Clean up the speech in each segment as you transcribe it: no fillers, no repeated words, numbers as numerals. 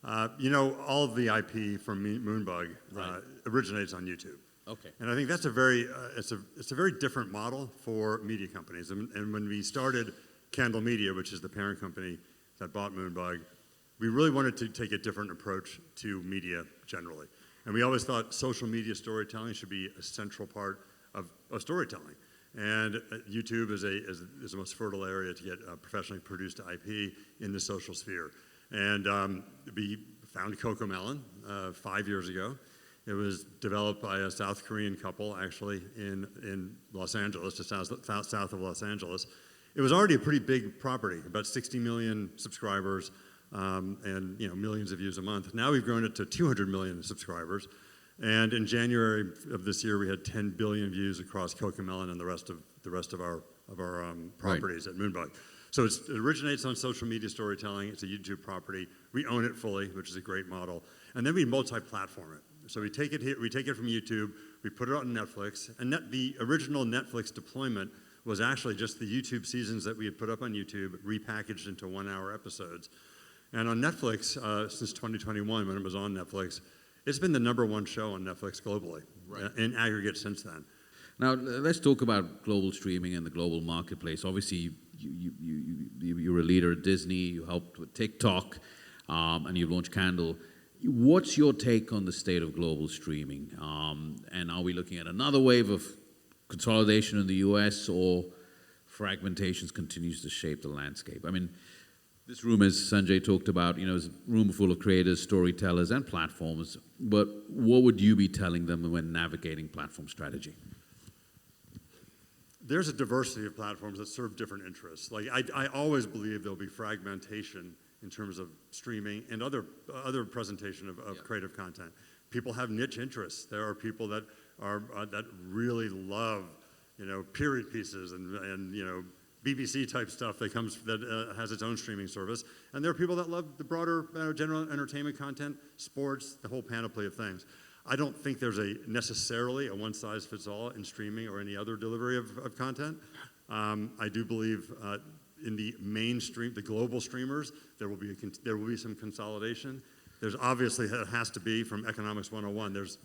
All of the IP from Moonbug originates on YouTube. Okay. And I think that's a very, it's a very different model for media companies. And when we started Candle Media, which is the parent company that bought Moonbug, we really wanted to take a different approach to media generally. And we always thought social media storytelling should be a central part of storytelling. And YouTube is the most fertile area to get professionally produced IP in the social sphere. And we found CoComelon 5 years ago. It was developed by a South Korean couple, actually, in Los Angeles, just south of Los Angeles. It was already a pretty big property, about 60 million subscribers, and millions of views a month. Now we've grown it to 200 million subscribers. And in January of this year, we had 10 billion views across CoComelon and the rest of our properties at Moonbug. So it originates on social media storytelling. It's a YouTube property. We own it fully, which is a great model. And then we multi-platform it. So we take it from YouTube, we put it on Netflix, and the original Netflix deployment was actually just the YouTube seasons that we had put up on YouTube, repackaged into 1-hour episodes. And on Netflix, since 2021, when it was on Netflix, it's been the #1 show on Netflix globally, in aggregate since then. Now, let's talk about global streaming and the global marketplace. Obviously, you're a leader at Disney, you helped with TikTok, and you've launched Candle. What's your take on the state of global streaming? And are we looking at another wave of consolidation in the US, or fragmentation continues to shape the landscape? I mean, this room, as Sanjay talked about, is a room full of creators, storytellers, and platforms. But what would you be telling them when navigating platform strategy? There's a diversity of platforms that serve different interests. Like I always believe there'll be fragmentation in terms of streaming and other presentation of creative content. People have niche interests. There are people that really love, period pieces and BBC type stuff that has its own streaming service. And there are people that love the broader general entertainment content, sports, the whole panoply of things. I don't think there's necessarily a one-size-fits-all in streaming or any other delivery of content. I do believe in the mainstream, the global streamers, there will be some consolidation. There's obviously, it has to be from Economics 101. There's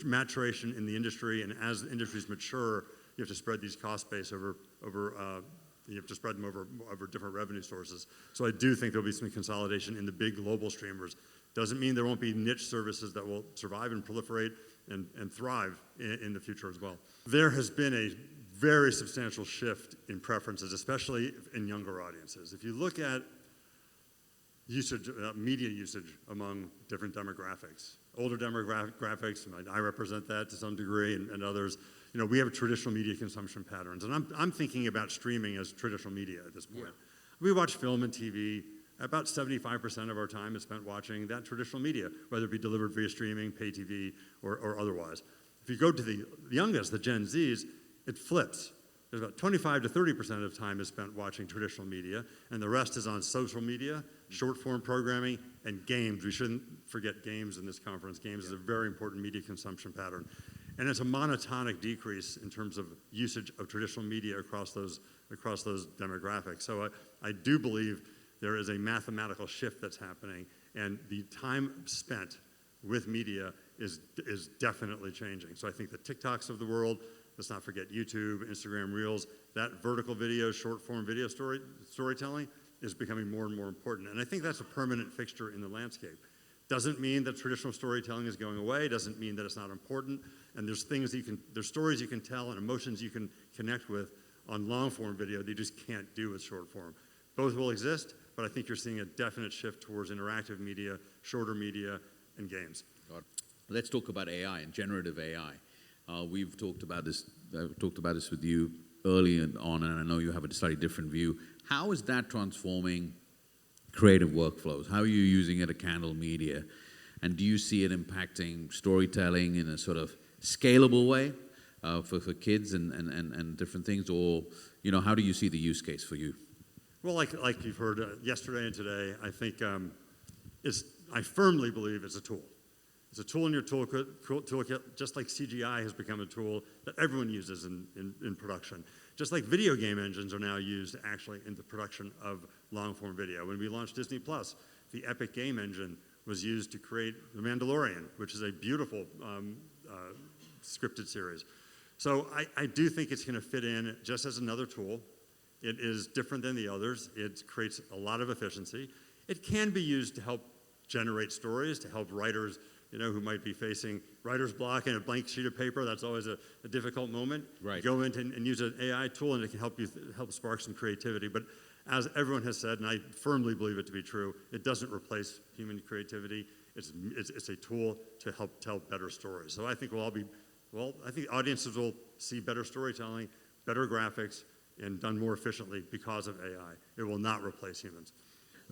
maturation in the industry, and as the industries mature, you have to spread these cost base you have to spread them over different revenue sources. So I do think there'll be some consolidation in the big global streamers. Doesn't mean there won't be niche services that will survive and proliferate and thrive in the future as well. There has been a very substantial shift in preferences, especially in younger audiences. If you look at usage, media usage among different demographics, older demographics, and I represent that to some degree, and others, we have traditional media consumption patterns. And I'm thinking about streaming as traditional media at this point. Yeah. We watch film and TV. About 75% of our time is spent watching that traditional media, whether it be delivered via streaming, pay TV, or otherwise. If you go to the youngest, the Gen Zs, it flips. There's about 25 to 30% of time is spent watching traditional media, and the rest is on social media, short-form programming, and games. We shouldn't forget games in this conference. Games is a very important media consumption pattern. And it's a monotonic decrease in terms of usage of traditional media across those demographics. So I do believe there is a mathematical shift that's happening, and the time spent with media is definitely changing. So I think the TikToks of the world, let's not forget YouTube, Instagram Reels, that vertical video, short-form video storytelling is becoming more and more important. And I think that's a permanent fixture in the landscape. Doesn't mean that traditional storytelling is going away, doesn't mean that it's not important, and there's stories you can tell and emotions you can connect with on long-form video that you just can't do with short-form. Both will exist, but I think you're seeing a definite shift towards interactive media, shorter media, and games. Let's talk about AI and generative AI. We've talked about this. I've talked about this with you early on, and I know you have a slightly different view. How is that transforming creative workflows? How are you using it at Candle Media? And do you see it impacting storytelling in a sort of scalable way for kids and different things? Or, how do you see the use case for you? Well, like you've heard yesterday and today, I think I firmly believe it's a tool. It's a tool in your toolkit, just like CGI has become a tool that everyone uses in production. Just like video game engines are now used actually in the production of long-form video. When we launched Disney Plus, the Epic game engine was used to create The Mandalorian, which is a beautiful scripted series. So I do think it's going to fit in just as another tool. It is different than the others. It creates a lot of efficiency. It can be used to help generate stories, to help writers, who might be facing writer's block and a blank sheet of paper. That's always a difficult moment. Right. Go in and use an AI tool, and it can help spark some creativity. But as everyone has said, and I firmly believe it to be true, it doesn't replace human creativity. It's a tool to help tell better stories. So I think I think audiences will see better storytelling, better graphics, and done more efficiently because of AI. It will not replace humans.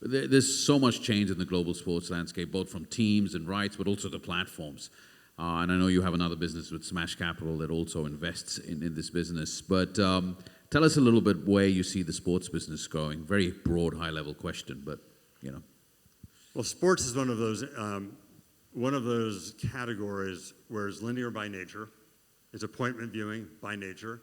There's so much change in the global sports landscape, both from teams and rights, but also the platforms. And I know you have another business with Smash Capital that also invests in this business. But tell us a little bit where you see the sports business going. Very broad, high-level question, but. Well, sports is one of those categories where it's linear by nature. It's appointment viewing by nature.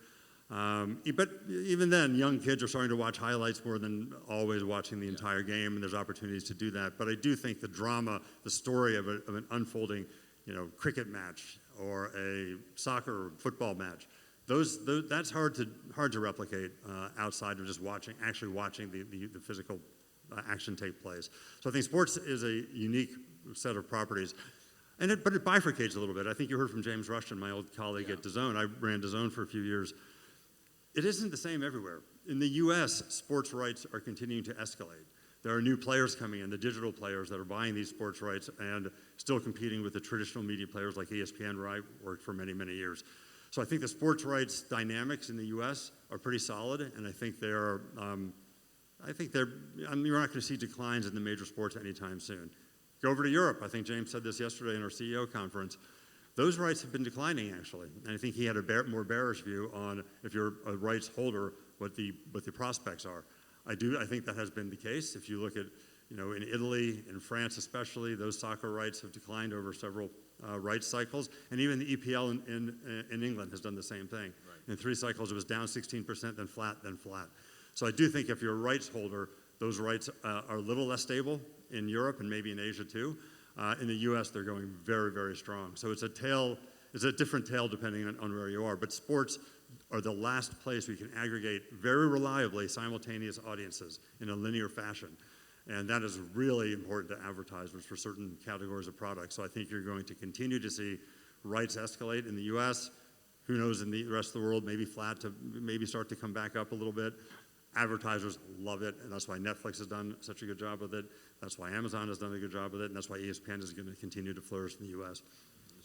But even then, young kids are starting to watch highlights more than always watching the entire game, and there's opportunities to do that. But I do think the drama, the story of an unfolding, cricket match or a soccer or football match, that's hard to replicate outside of just actually watching the physical action take place. So I think sports is a unique set of properties. But it bifurcates a little bit. I think you heard from James Rushton, my old colleague at DAZN. I ran DAZN for a few years. It isn't the same everywhere. In the US, sports rights are continuing to escalate. There are new players coming in, the digital players that are buying these sports rights and still competing with the traditional media players like ESPN, where I worked for many, many years. So I think the sports rights dynamics in the US are pretty solid, and I think you're not going to see declines in the major sports anytime soon. Go over to Europe. I think James said this yesterday in our CEO conference. Those rights have been declining, actually. And I think he had a more bearish view on, if you're a rights holder, what the prospects are. I think that has been the case. If you look at, in Italy, in France especially, those soccer rights have declined over several rights cycles. And even the EPL in England has done the same thing. Right. In 3 cycles, it was down 16%, then flat, then flat. So I do think if you're a rights holder, those rights are a little less stable in Europe and maybe in Asia too. In the US, they're going very, very strong. So it's a different tale depending on where you are. But sports are the last place we can aggregate very reliably simultaneous audiences in a linear fashion. And that is really important to advertisers for certain categories of products. So I think you're going to continue to see rights escalate in the US. Who knows in the rest of the world, maybe flat to maybe start to come back up a little bit. Advertisers love it, and that's why Netflix has done such a good job with it. That's why Amazon has done a good job with it, and that's why ESPN is going to continue to flourish in the US.